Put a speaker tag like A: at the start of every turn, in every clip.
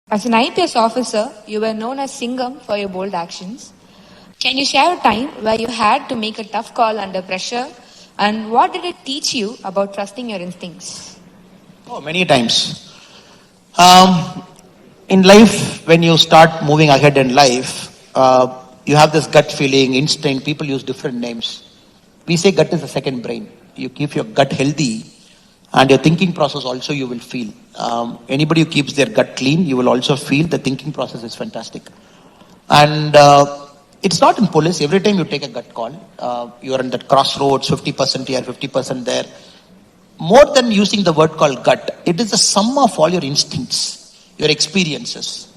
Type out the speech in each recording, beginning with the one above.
A: As an IPS officer, you were known as Singham for your bold actions. Can you share a time where you had to make a tough call under pressure, and what did it teach you about trusting your instincts?
B: Oh, many times. In life, when you start moving ahead in life, you have this gut feeling, instinct. People use different names. We say gut is the second brain. You keep your gut healthy, and your thinking process also you will feel. Anybody who keeps their gut clean, you will also feel the thinking process is fantastic. And it's not in police. Every time you take a gut call, you are in that crossroads, 50% here, 50% there. More than using the word called gut, it is the sum of all your instincts, your experiences,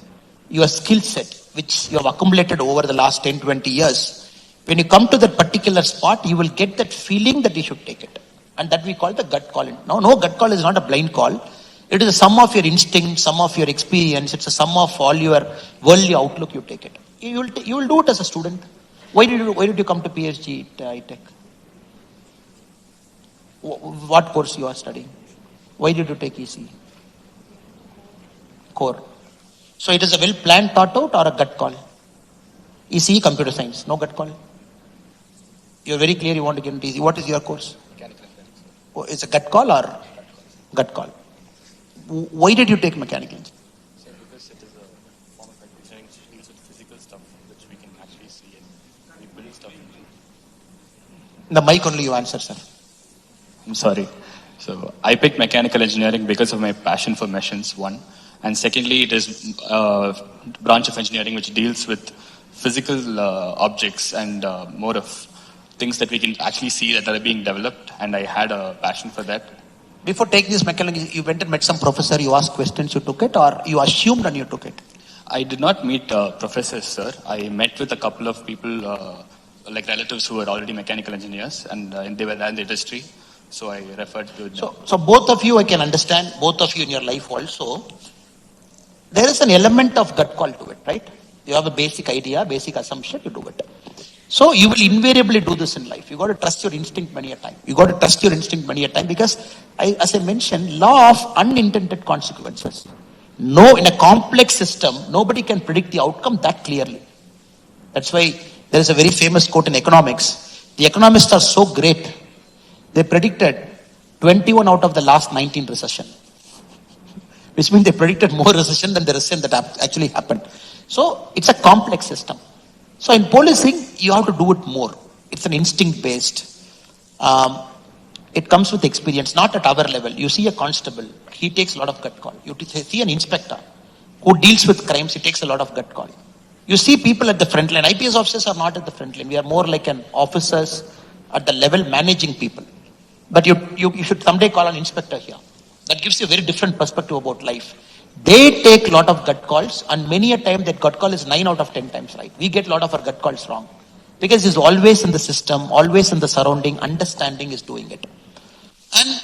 B: your skill set, which you have accumulated over the last 10, 20 years. When you come to that particular spot, you will get that feeling that you should take it. And that we call the gut call. No, gut call is not a blind call. It is a sum of your instinct, sum of your experience. It's a sum of all your worldly outlook. You take it. You will do it as a student. Why did you come to PhD at iTech? What course you are studying? Why did you take EC? Core. So it is a well planned, thought out, or a gut call? EC, computer science, no gut call. You're very clear you want to get into EC. What is your course? Mechanical engineering. Oh, it's a gut call or gut call? Why did you take mechanical engineering?
C: So because it is a form of engineering which deals with physical stuff which we can actually see and we build stuff.
B: The mic only you answer, sir.
C: I'm sorry. So I picked mechanical engineering because of my passion for machines, one. And secondly, it is a branch of engineering which deals with physical objects and more of things that we can actually see that are being developed. And I had a passion for that.
B: Before taking this mechanical, you went and met some professor, you asked questions, you took it, or you assumed and you took it?
C: I did not meet professors, sir. I met with a couple of people, like relatives who were already mechanical engineers, and they were in the industry. So I referred to them.
B: So both of you, I can understand, both of you in your life also, there is an element of gut call to it, right? You have a basic idea, basic assumption, you do it. So you will invariably do this in life. You got to trust your instinct many a time. Because, as I mentioned, law of unintended consequences. No, in a complex system, nobody can predict the outcome that clearly. That's why there is a very famous quote in economics. The economists are so great. They predicted 21 out of the last 19 recession. Which means they predicted more recession than the recession that actually happened. So it's a complex system. So in policing, you have to do it more. It's an instinct based. It comes with experience, not at our level. You see a constable, he takes a lot of gut call. You see an inspector who deals with crimes, he takes a lot of gut call. You see people at the front line. IPS officers are not at the front line. We are more like an officers at the level managing people. But you should someday call an inspector here. That gives you a very different perspective about life. They take a lot of gut calls, and many a time that gut call is 9 out of 10 times right. We get a lot of our gut calls wrong. Because it's always in the system, always in the surrounding, understanding is doing it. And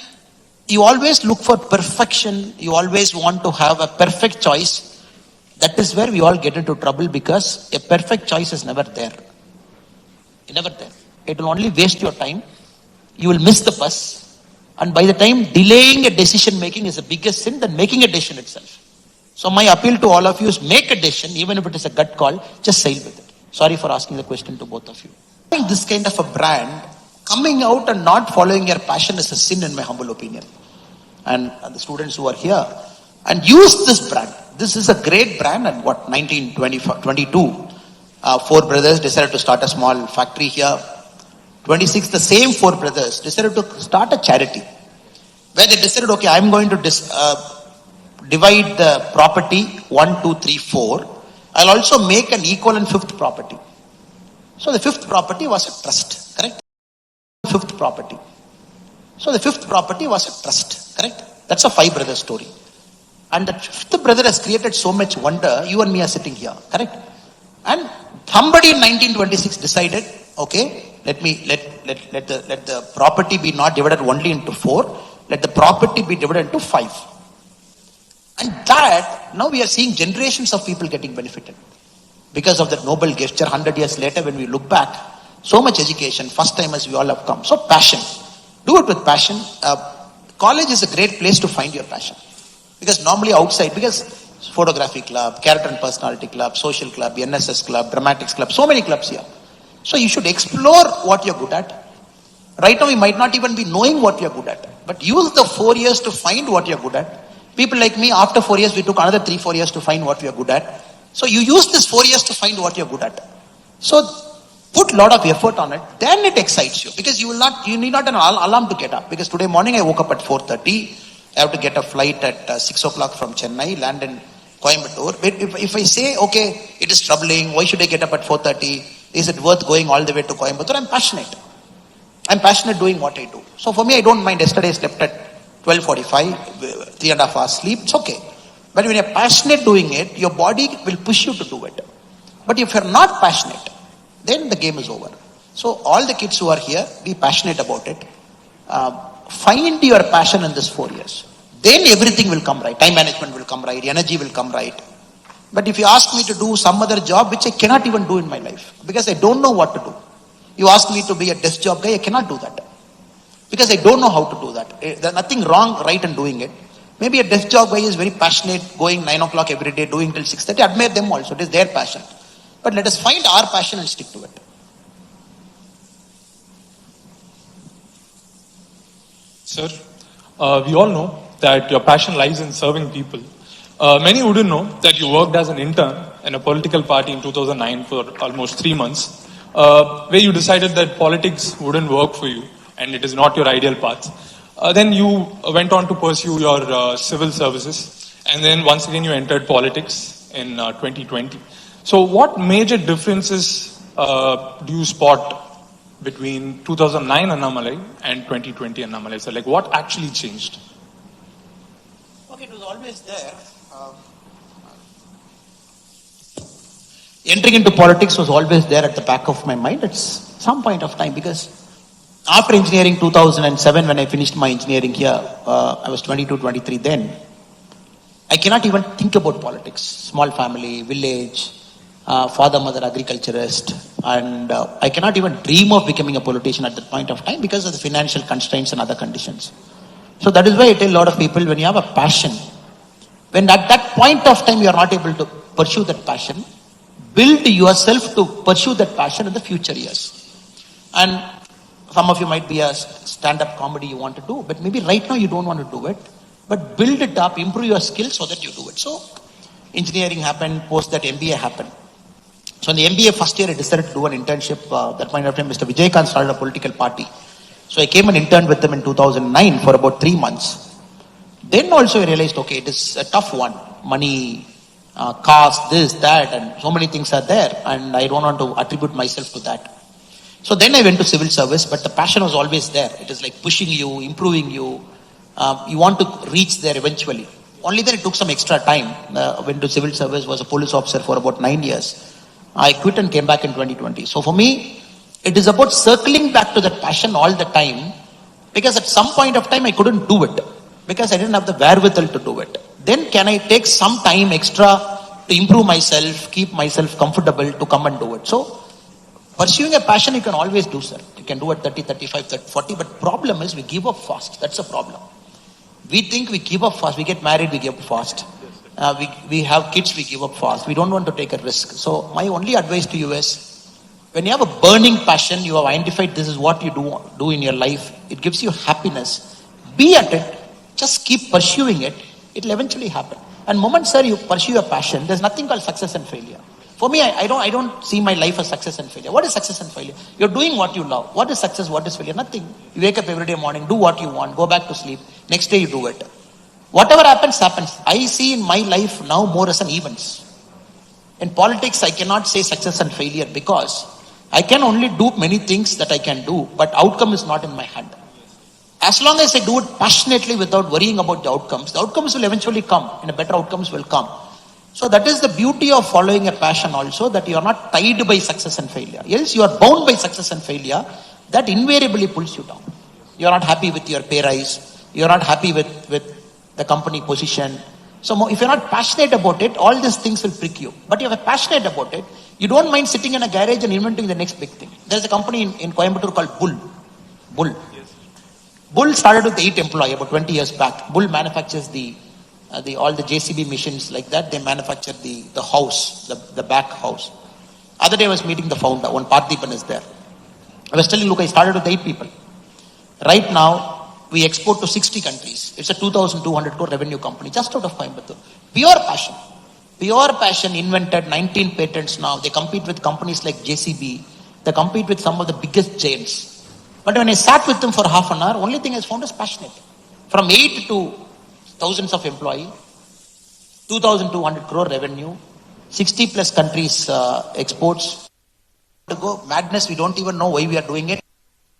B: you always look for perfection, you always want to have a perfect choice. That is where we all get into trouble, because a perfect choice is never there. Never there. It will only waste your time. You will miss the bus. And by the time delaying a decision making is the biggest sin than making a decision itself. So my appeal to all of you is make a decision, even if it is a gut call, just sail with it. Sorry for asking the question to both of you. I think this kind of a brand, coming out and not following your passion is a sin in my humble opinion. And the students who are here, and use this brand. This is a great brand. And 1922, 4 brothers decided to start a small factory here. 26, the same 4 brothers decided to start a charity where they decided, okay, I'm going to divide the property 1, 2, 3, 4. I'll also make an equal and 5th property. So the 5th property was a trust, correct? 5th property. So the 5th property was a trust, correct? That's a 5 brother story. And the 5th brother has created so much wonder. You and me are sitting here, correct? And somebody in 1926 decided, okay, let the property be not divided only into 4. Let the property be divided into 5. And that, now we are seeing generations of people getting benefited. Because of that noble gesture, 100 years later when we look back, so much education, first time as we all have come. So passion. Do it with passion. College is a great place to find your passion. Because normally outside, because photography club, character and personality club, social club, NSS club, dramatics club, so many clubs here. So you should explore what you're good at. Right now, you might not even be knowing what you're good at, but use the 4 years to find what you're good at. People like me, after 4 years, we took another 3-4 years to find what we are good at. So you use this 4 years to find what you're good at. So put a lot of effort on it, then it excites you, because you need not an alarm to get up. Because today morning I woke up at 4:30. I have to get a flight at 6 o'clock from Chennai, land in Coimbatore. If I say, okay, it is troubling, why should I get up at 4:30? Is it worth going all the way to Coimbatore? I'm passionate. I'm passionate doing what I do. So for me, I don't mind. Yesterday I slept at 12:45, 3.5 hours sleep. It's okay. But when you're passionate doing it, your body will push you to do it. But if you're not passionate, then the game is over. So all the kids who are here, be passionate about it. Find your passion in this 4 years. Then everything will come right. Time management will come right. Energy will come right. But if you ask me to do some other job, which I cannot even do in my life, because I don't know what to do. You ask me to be a desk job guy, I cannot do that. Because I don't know how to do that. There's nothing wrong, right in doing it. Maybe a desk job guy is very passionate, going 9 o'clock every day, doing till 6:30. Admire them also. It is their passion. But let us find our passion and stick to it.
D: Sir, we all know that your passion lies in serving people. Many wouldn't know that you worked as an intern in a political party in 2009 for almost 3 months, where you decided that politics wouldn't work for you and it is not your ideal path. Then you went on to pursue your civil services, and then once again you entered politics in 2020. So what major differences do you spot between 2009 Annamalai and 2020 Annamalai? So like what actually changed?
B: Okay, it was always there. Entering into politics was always there at the back of my mind at some point of time, because after engineering 2007, when I finished my engineering here, I was 22, 23 then. I cannot even think about politics. Small family, village, father, mother, agriculturist, and I cannot even dream of becoming a politician at that point of time because of the financial constraints and other conditions. So that is why I tell a lot of people, when you have a passion, when at that point of time you are not able to pursue that passion, build yourself to pursue that passion in the future years. And some of you might be a stand-up comedy you want to do, but maybe right now you don't want to do it, but build it up, improve your skills so that you do it. So engineering happened, post that MBA happened. So in the MBA first year I decided to do an internship. That point of time Mr. Vijaykanth started a political party. So I came and interned with them in 2009 for about 3 months. Then also I realized, okay, it is a tough one. Money, cost, this, that, and so many things are there, and I don't want to attribute myself to that. So then I went to civil service, but the passion was always there. It is like pushing you, improving you. You want to reach there eventually. Only then it took some extra time. Went to civil service, was a police officer for about 9 years. I quit and came back in 2020. So for me, it is about circling back to that passion all the time, because at some point of time I couldn't do it because I didn't have the wherewithal to do it. Then can I take some time extra to improve myself, keep myself comfortable to come and do it. So pursuing a passion you can always do, sir. You can do it 30, 35, 30, 40, but problem is we give up fast. That's a problem. We think we give up fast. We get married, we give up fast. We have kids, we give up fast. We don't want to take a risk. So my only advice to you is, when you have a burning passion, you have identified this is what you do in your life, it gives you happiness. Be at it. Just keep pursuing it. It will eventually happen. And moment, sir, you pursue your passion, there's nothing called success and failure. For me, I don't see my life as success and failure. What is success and failure? You're doing what you love. What is success? What is failure? Nothing. You wake up every day morning, do what you want, go back to sleep. Next day you do it. Whatever happens, happens. I see in my life now more as an events. In politics, I cannot say success and failure because I can only do many things that I can do, but outcome is not in my hand. As long as I do it passionately without worrying about the outcomes will eventually come, and better outcomes will come. So that is the beauty of following a passion also, that you are not tied by success and failure. Else you are bound by success and failure, that invariably pulls you down. You are not happy with your pay rise, you are not happy with the company position. So if you are not passionate about it, all these things will prick you. But if you are passionate about it, you don't mind sitting in a garage and inventing the next big thing. There's a company in Coimbatore called Bull. Bull started with 8 employees about 20 years back. Bull manufactures the all the JCB machines like that, they manufacture the house, the back house. Other day I was meeting the founder, one Parthipan is there. I was telling, look, I started with 8 people. Right now, we export to 60 countries. It's a 2,200 crore revenue company just out of Coimbatore. Pure passion. Pure passion, invented 19 patents now. They compete with companies like JCB. They compete with some of the biggest giants. But when I sat with them for half an hour, only thing I found is passionate. From 8 to thousands of employees, 2,200 crore revenue, 60 plus countries exports. To go madness, we don't even know why we are doing it.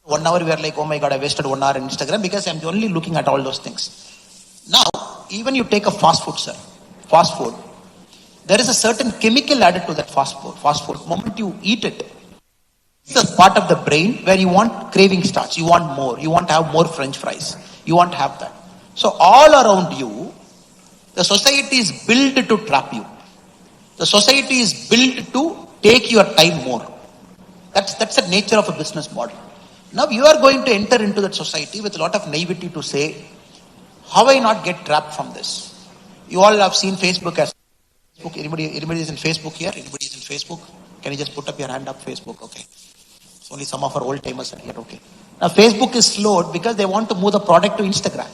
B: 1 hour we are like, oh my God, I wasted 1 hour on Instagram because I'm only looking at all those things. Now, even you take a fast food, sir. Fast food. There is a certain chemical added to that fast food. Fast food. The moment you eat it, it's a part of the brain where you want craving starts. You want more. You want to have more French fries. You want to have that. So all around you, the society is built to trap you. The society is built to take your time more. That's the nature of a business model. Now you are going to enter into that society with a lot of naivety to say, how I not get trapped from this? You all have seen Facebook as Facebook. Anybody is in Facebook here? Anybody is in Facebook? Can you just put up your hand up, Facebook? Okay. So only some of our old timers are here. Okay. Now Facebook is slowed because they want to move the product to Instagram.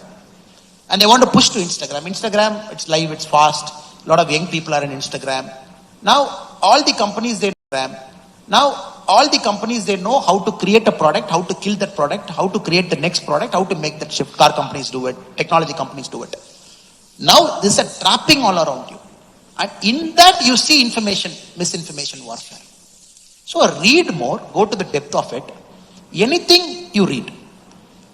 B: And they want to push to Instagram. Instagram, it's live, it's fast. A lot of young people are in Instagram. Now all the companies they know how to create a product, how to kill that product, how to create the next product, how to make that shift. Car companies do it, technology companies do it. Now this is a trapping all around you. And in that you see misinformation warfare. So read more, go to the depth of it. Anything you read,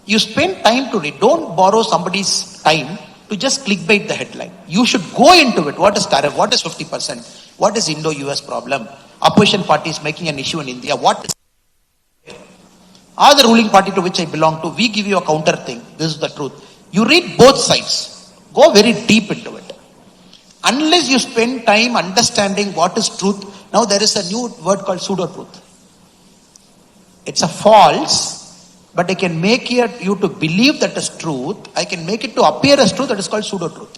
B: you spend time to read. Don't borrow somebody's time to just clickbait the headline. You should go into it. What is tariff? What is 50%? What is Indo-US problem? Opposition party is making an issue in India. What is the ruling party to which I belong to? We give you a counter thing. This is the truth. You read both sides. Go very deep into it. Unless you spend time understanding what is truth. Now there is a new word called pseudo-truth. It's a false, but I can make you to believe that is truth. I can make it to appear as truth. That is called pseudo-truth.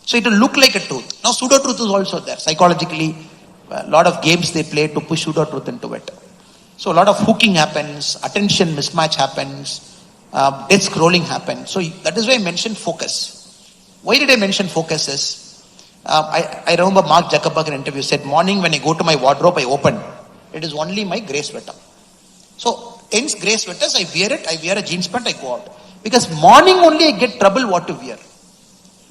B: So it will look like a truth. Now pseudo-truth is also there. Psychologically, a lot of games they play to push pseudo-truth into it. So a lot of hooking happens, attention mismatch happens, death scrolling happens. So that is why I mentioned focus. Why did I mention focus is, I remember Mark Zuckerberg in an interview said, morning when I go to my wardrobe, I open. It is only my grey sweater. So hence grey sweaters, I wear a jeans pant, I go out. Because morning only I get trouble what to wear.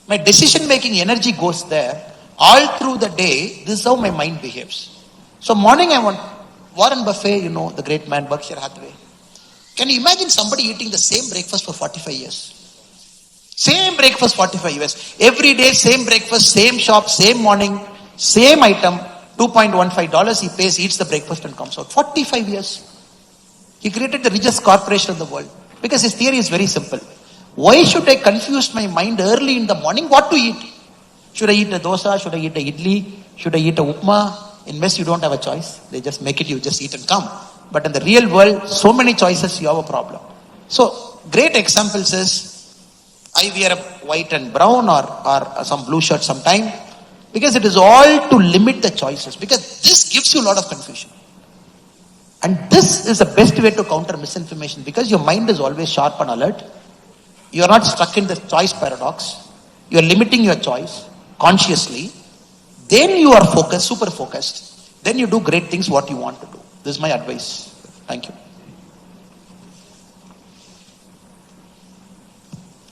B: My decision making energy goes there. All through the day, this is how my mind behaves. So morning I want Warren Buffett, the great man, Berkshire Hathaway. Can you imagine somebody eating the same breakfast for 45 years? Same breakfast 45 years. Every day, same breakfast, same shop, same morning, same item, $2.15 he pays, eats the breakfast and comes out. 45 years. He created the richest corporation in the world. Because his theory is very simple. Why should I confuse my mind early in the morning what to eat? Should I eat a dosa? Should I eat a idli? Should I eat a upma? In West, you don't have a choice. They just make it, you just eat and come. But in the real world, so many choices, you have a problem. So, great examples is, I wear a white and brown or some blue shirt sometime. Because it is all to limit the choices. Because this gives you a lot of confusion. And this is the best way to counter misinformation. Because your mind is always sharp and alert. You are not stuck in the choice paradox. You are limiting your choice consciously. Then you are focused, super focused. Then you do great things what you want to do. This is my advice. Thank you.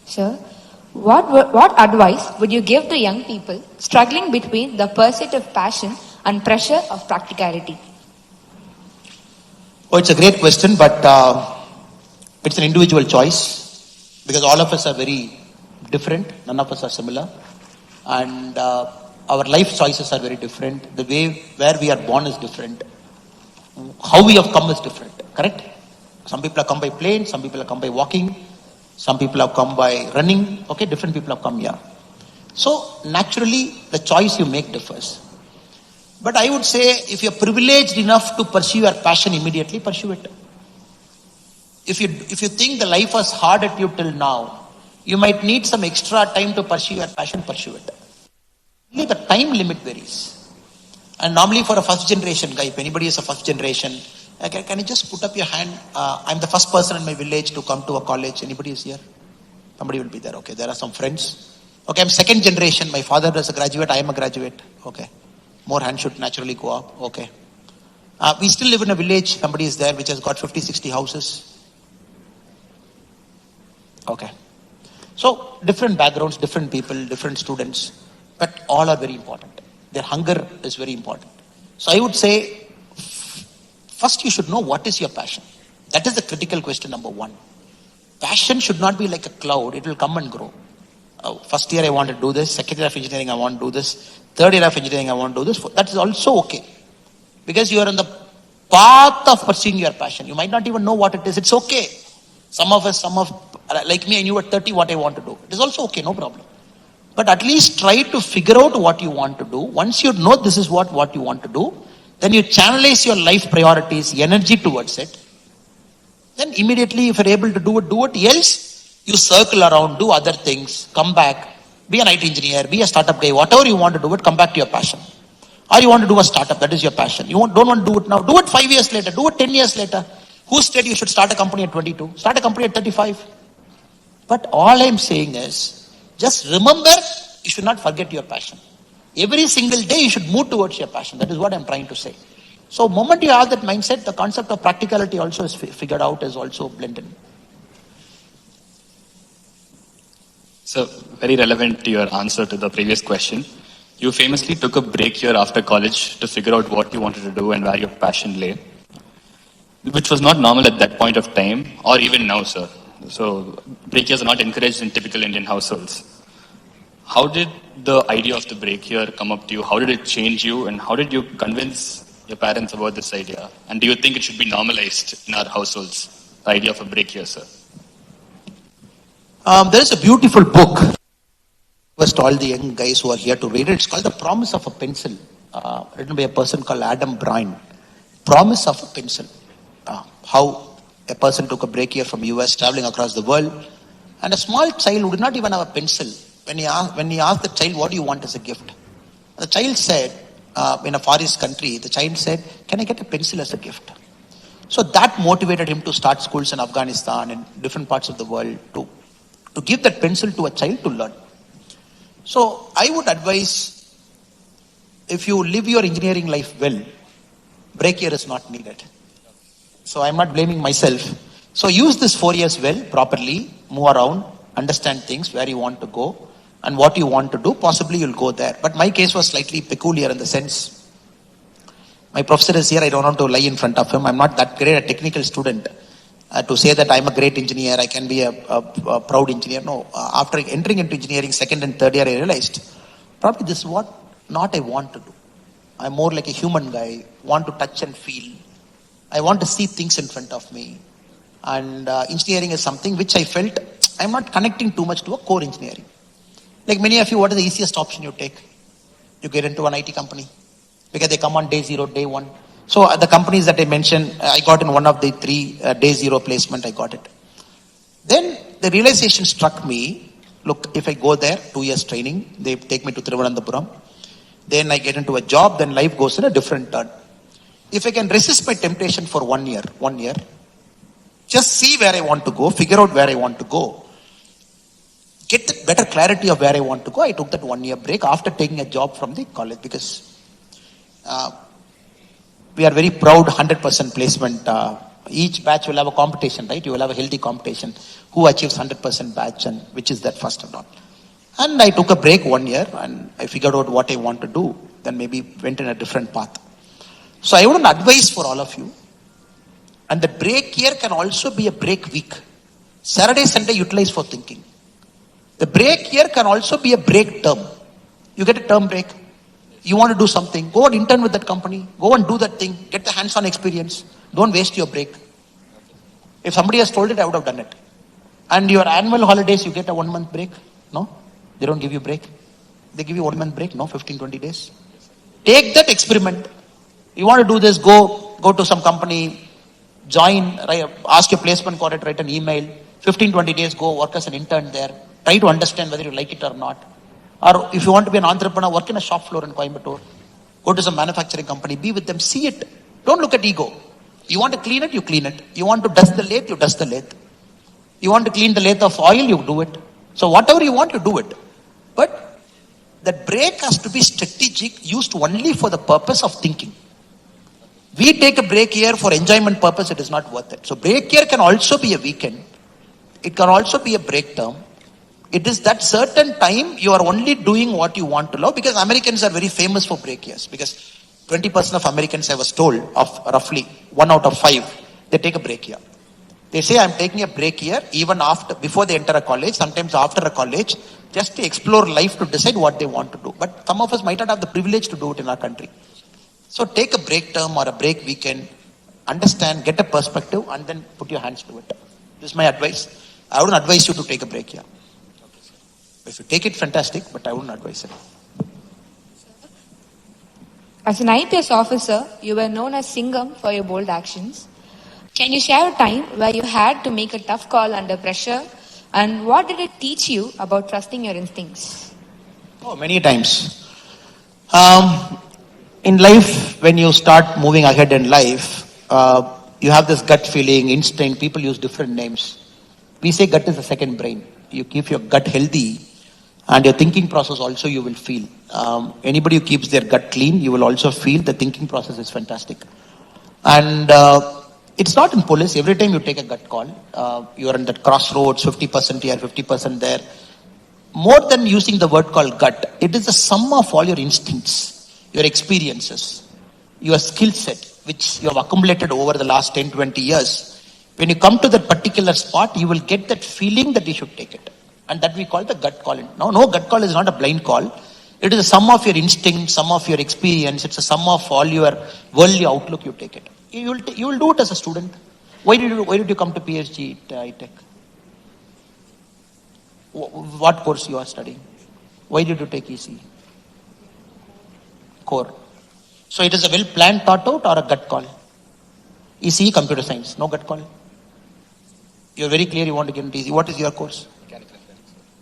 A: Sir, what advice would you give to young people struggling between the pursuit of passion and pressure of practicality?
B: Oh, it's a great question, but it's an individual choice because all of us are very different. None of us are similar. And our life choices are very different. The way where we are born is different. How we have come is different. Correct? Some people have come by plane. Some people have come by walking. Some people have come by running. Okay, different people have come here. So naturally, the choice you make differs. But I would say, if you're privileged enough to pursue your passion immediately, pursue it. If you think the life was hard at you till now, You might need some extra time to pursue your passion, pursue it. Only the time limit varies. And normally for a first generation guy, if anybody is a first generation, can you just put up your hand? I'm the first person in my village to come to a college. Anybody is here? Somebody will be there. Okay, there are some friends. Okay, I'm second generation. My father is a graduate. I am a graduate. Okay. More hands should naturally go up. Okay. We still live in a village. Somebody is there which has got 50, 60 houses. Okay. So different backgrounds, different people, different students, but all are very important. Their hunger is very important. So I would say, first you should know what is your passion. That is the critical question number one. Passion should not be like a cloud. It will come and grow. First year I want to do this. Second year of engineering I want to do this. Third year of engineering I want to do this. That is also okay. Because you are on the path of pursuing your passion. You might not even know what it is. It's okay. Some of us, like me, I knew at 30 what I want to do. It is also okay, no problem. But at least try to figure out what you want to do. Once you know this is what you want to do, then you channelize your life priorities, energy towards it. Then immediately if you're able to do it. Else, you circle around, do other things, come back, be an IT engineer, be a startup guy, whatever you want to do it, come back to your passion. Or you want to do a startup, that is your passion. Don't want to do it now, do it 5 years later, do it 10 years later. Who said you should start a company at 22? Start a company at 35. But all I'm saying is, just remember, you should not forget your passion. Every single day you should move towards your passion. That is what I'm trying to say. So the moment you have that mindset, the concept of practicality also is figured out, is also blended.
C: So, very relevant to your answer to the previous question. You famously took a break year after college to figure out what you wanted to do and where your passion lay, which was not normal at that point of time, or even now, sir. So, break years are not encouraged in typical Indian households. How did the idea of the break year come up to you? How did it change you? And how did you convince your parents about this idea? And do you think it should be normalized in our households, the idea of a break year, sir?
B: There is a beautiful book. First, all the young guys who are here to read it. It's called The Promise of a Pencil, written by a person called Adam Bryan. Promise of a Pencil. How a person took a break year from US, traveling across the world, and a small child who did not even have a pencil. When he asked the child, what do you want as a gift? The child said, in a forest country, the child said, can I get a pencil as a gift? So that motivated him to start schools in Afghanistan and different parts of the world to give that pencil to a child to learn. So I would advise, if you live your engineering life well, break year is not needed. So I'm not blaming myself. So use this 4 years well, properly, move around, understand things, where you want to go and what you want to do. Possibly you'll go there. But my case was slightly peculiar in the sense, my professor is here, I don't want to lie in front of him. I'm not that great a technical student to say that I'm a great engineer, I can be a proud engineer. No, after entering into engineering second and third year, I realized probably this is what not I want to do. I'm more like a human guy, want to touch and feel. I want to see things in front of me. And engineering is something which I felt I'm not connecting too much to a core engineering. Like many of you, what is the easiest option you take? You get into an IT company because they come on day zero, day one. So the companies that I mentioned, I got in one of the 3 day zero placement, I got it. Then the realization struck me, look, if I go there, 2 years training, they take me to Thiruvananthapuram, then I get into a job, then life goes in a different turn. If I can resist my temptation for 1 year, just see where I want to go, figure out where I want to go, get the better clarity of where I want to go. I took that 1 year break after taking a job from the college because we are very proud 100% placement. Each batch will have a competition, right? You will have a healthy competition. Who achieves 100% batch and which is that first or not. And I took a break 1 year and I figured out what I want to do. Then maybe went in a different path. So I would advise for all of you. And the break year can also be a break week. Saturday, Sunday utilize for thinking. The break year can also be a break term. You get a term break. You want to do something. Go and intern with that company. Go and do that thing. Get the hands-on experience. Don't waste your break. If somebody has told it, I would have done it. And your annual holidays, you get a 1 month break. No? They don't give you break. They give you 1 month break. No? 15, 20 days. Take that experiment. You want to do this, go to some company, join, ask your placement coordinator, write an email. 15, 20 days, go work as an intern there. Try to understand whether you like it or not. Or if you want to be an entrepreneur, work in a shop floor in Coimbatore. Go to some manufacturing company, be with them, see it. Don't look at ego. You want to clean it, you clean it. You want to dust the lathe, you dust the lathe. You want to clean the lathe of oil, you do it. So whatever you want, you do it. But that break has to be strategic, used only for the purpose of thinking. We take a break here for enjoyment purpose, it is not worth it. So break here can also be a weekend. It can also be a break term. It is that certain time you are only doing what you want to love, because Americans are very famous for break years. Because 20% of Americans, I was told, of roughly 1 out of 5, they take a break year. They say, I'm taking a break year even before they enter a college, sometimes after a college, just to explore life, to decide what they want to do. But some of us might not have the privilege to do it in our country. So take a break term or a break weekend, understand, get a perspective, and then put your hands to it. This is my advice. I wouldn't advise you to take a break here. If you take it, fantastic, but I wouldn't advise it.
A: As an IPS officer, you were known as Singham for your bold actions. Can you share a time where you had to make a tough call under pressure, and what did it teach you about trusting your instincts?
B: Oh, many times. In life, when you start moving ahead in life, you have this gut feeling, instinct. People use different names. We say gut is the second brain. You keep your gut healthy, and your thinking process also you will feel. Anybody who keeps their gut clean, you will also feel the thinking process is fantastic. And it's not in police. Every time you take a gut call, you are in that crossroads, 50% here, 50% there. More than using the word called gut, it is the sum of all your instincts, your experiences, your skill set, which you have accumulated over the last 10, 20 years. When you come to that particular spot, you will get that feeling that you should take it. And that we call the gut call. No, gut call is not a blind call. It is a sum of your instinct, sum of your experience. It's a sum of all your worldly outlook. You take it. You will do it as a student. Why did you come to PhD at ITech? What course you are studying? Why did you take EC? Core. So it is a well planned, thought out, or a gut call? EC, computer science, no gut call. You're very clear you want to get into EC. What is your course?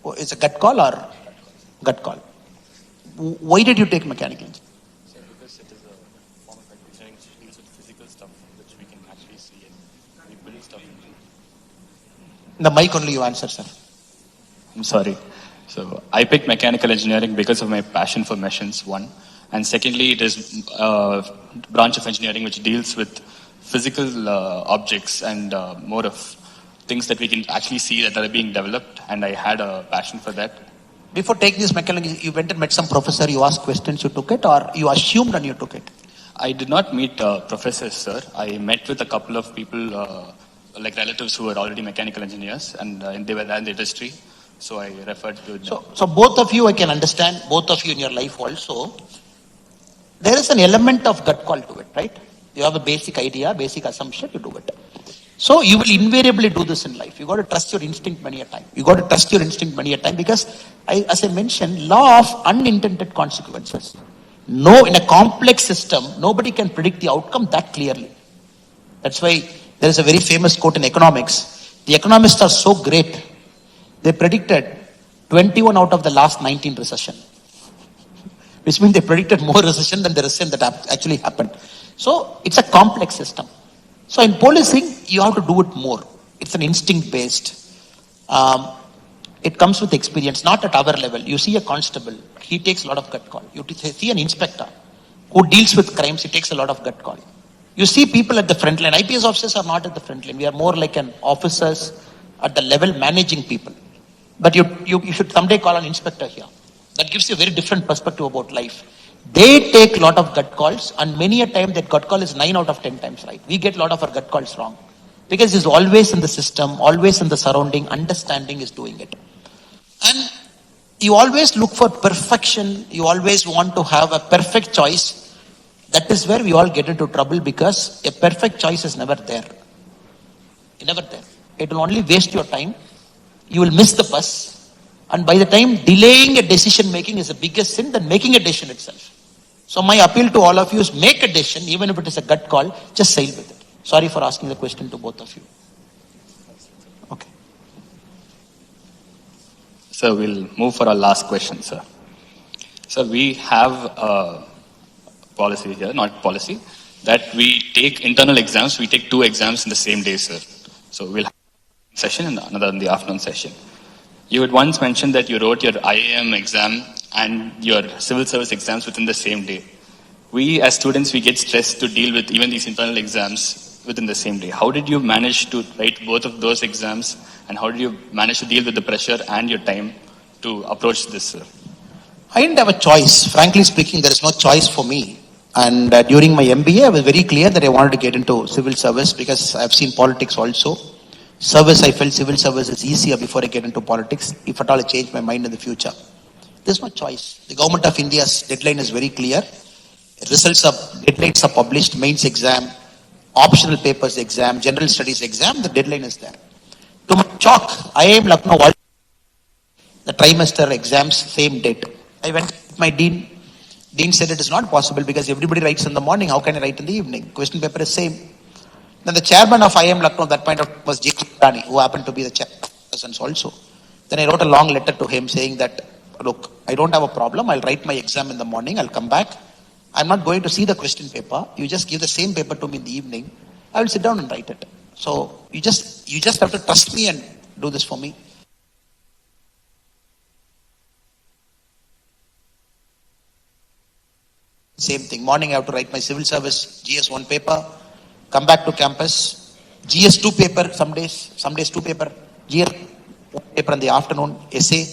B: Oh, it's a gut call or gut call? Why did you take mechanical engineering?
C: Sir, because it is a form of engineering which deals with physical stuff which we can actually see and we build stuff.
B: The mic only you answer, sir.
C: I'm sorry. So I picked mechanical engineering because of my passion for machines, one. And secondly, it is a branch of engineering which deals with physical objects and more of things that we can actually see that are being developed. And I had a passion for that.
B: Before taking this mechanical, you went and met some professor, you asked questions, you took it, or you assumed and you took it?
C: I did not meet professors, sir. I met with a couple of people, like relatives who were already mechanical engineers, and they were in the industry. So I referred to them.
B: So both of you, I can understand, both of you in your life also, there is an element of gut call to it, right? You have a basic idea, basic assumption, you do it. So you will invariably do this in life. You got to trust your instinct many a time. Because, as I mentioned, law of unintended consequences. No, in a complex system, nobody can predict the outcome that clearly. That's why there is a very famous quote in economics. The economists are so great. They predicted 21 out of the last 19 recession. Which means they predicted more recession than the recession that actually happened. So it's a complex system. So in policing, you have to do it more. It's an instinct based. It comes with experience, not at our level. You see a constable, he takes a lot of gut call. You see an inspector who deals with crimes, he takes a lot of gut call. You see people at the front line. IPS officers are not at the front line. We are more like an officers at the level managing people. But you should someday call an inspector here. That gives you a very different perspective about life. They take a lot of gut calls, and many a time that gut call is 9 out of 10 times right. We get a lot of our gut calls wrong. Because it's always in the system, always in the surrounding, understanding is doing it. And you always look for perfection, you always want to have a perfect choice. That is where we all get into trouble, because a perfect choice is never there. Never there. It will only waste your time. You will miss the bus. And by the time delaying a decision making is the biggest sin than making a decision itself. So my appeal to all of you is make a decision, even if it is a gut call, just sail with it. Sorry for asking the question to both of you. Okay.
C: So we'll move for our last question, sir. So we have a policy here, not policy, that we take internal exams, we take 2 exams in the same day, sir. So we'll have a session and another in the afternoon session. You had once mentioned that you wrote your IAM exam and your civil service exams within the same day. We as students, we get stressed to deal with even these internal exams within the same day. How did you manage to write both of those exams, and how did you manage to deal with the pressure and your time to approach this, sir?
B: I didn't have a choice. Frankly speaking, there is no choice for me. And during my MBA, I was very clear that I wanted to get into civil service because I've seen politics also. Service, I felt civil service is easier before I get into politics, if at all I change my mind in the future. There's no choice. The government of India's deadline is very clear. Deadlines are published, mains exam, optional papers exam, general studies exam, the deadline is there. To my shock, IIM Lucknow, the trimester exams, same date. I went with my dean. Dean said it is not possible because everybody writes in the morning. How can I write in the evening? Question paper is same. Then the chairman of IIM Lucknow at that point was J. Rani, who happened to be the chairperson also. Then I wrote a long letter to him saying that, look, I don't have a problem. I'll write my exam in the morning. I'll come back. I'm not going to see the question paper. You just give the same paper to me in the evening. I will sit down and write it. So you just have to trust me and do this for me. Same thing. Morning I have to write my civil service GS1 paper. Come back to campus. GS2 paper some days 2 paper. GS1 paper in the afternoon. Essay.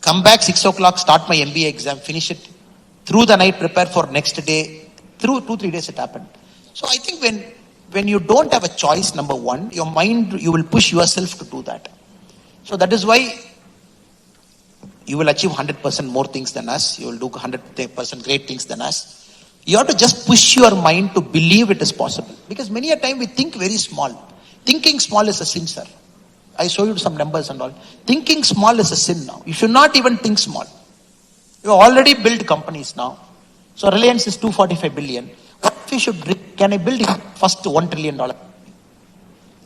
B: Come back 6 o'clock. Start my MBA exam. Finish it. Through the night, prepare for next day. Through 2-3 days it happened. So I think when you don't have a choice, number one, your mind, you will push yourself to do that. So that is why you will achieve 100% more things than us. You will do 100% great things than us. You have to just push your mind to believe it is possible. Because many a time we think very small. Thinking small is a sin, sir. I show you some numbers and all. Thinking small is a sin now. You should not even think small. You already built companies now. So Reliance is 245 billion. What if you should, can I build first $1 trillion?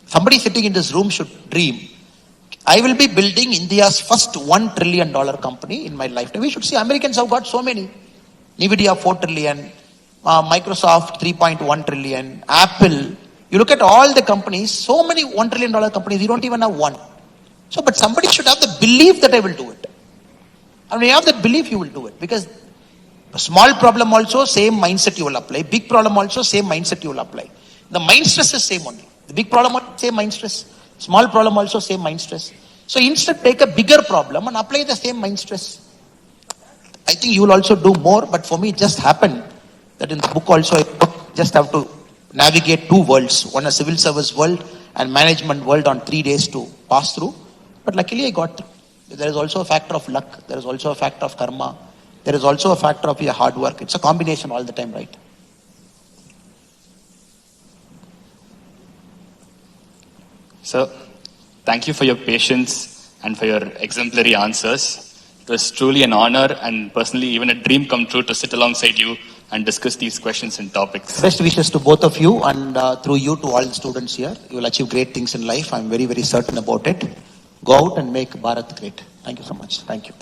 B: Somebody sitting in this room should dream. I will be building India's first $1 trillion company in my lifetime. We should see Americans have got so many. NVIDIA 4 trillion, Microsoft 3.1 trillion, Apple. You look at all the companies, so many $1 trillion companies, you don't even have one. So, but somebody should have the belief that I will do it. And when you have that belief, you will do it. Because a small problem also, same mindset you will apply. Big problem also, same mindset you will apply. The mind stress is same only. The big problem also, same mind stress. Small problem also, same mind stress. So instead, take a bigger problem and apply the same mind stress. I think you will also do more, but for me, it just happened that in the book also, I just have to navigate 2 worlds. One a civil service world and management world on 3 days to pass through. But luckily, I got through. There is also a factor of luck. There is also a factor of karma. There is also a factor of your hard work. It's a combination all the time, right?
C: So, thank you for your patience and for your exemplary answers. It was truly an honor and personally even a dream come true to sit alongside you and discuss these questions and topics.
B: Best wishes to both of you and through you to all the students here. You will achieve great things in life. I'm very, very certain about it. Go out and make Bharat great. Thank you so much. Thank you.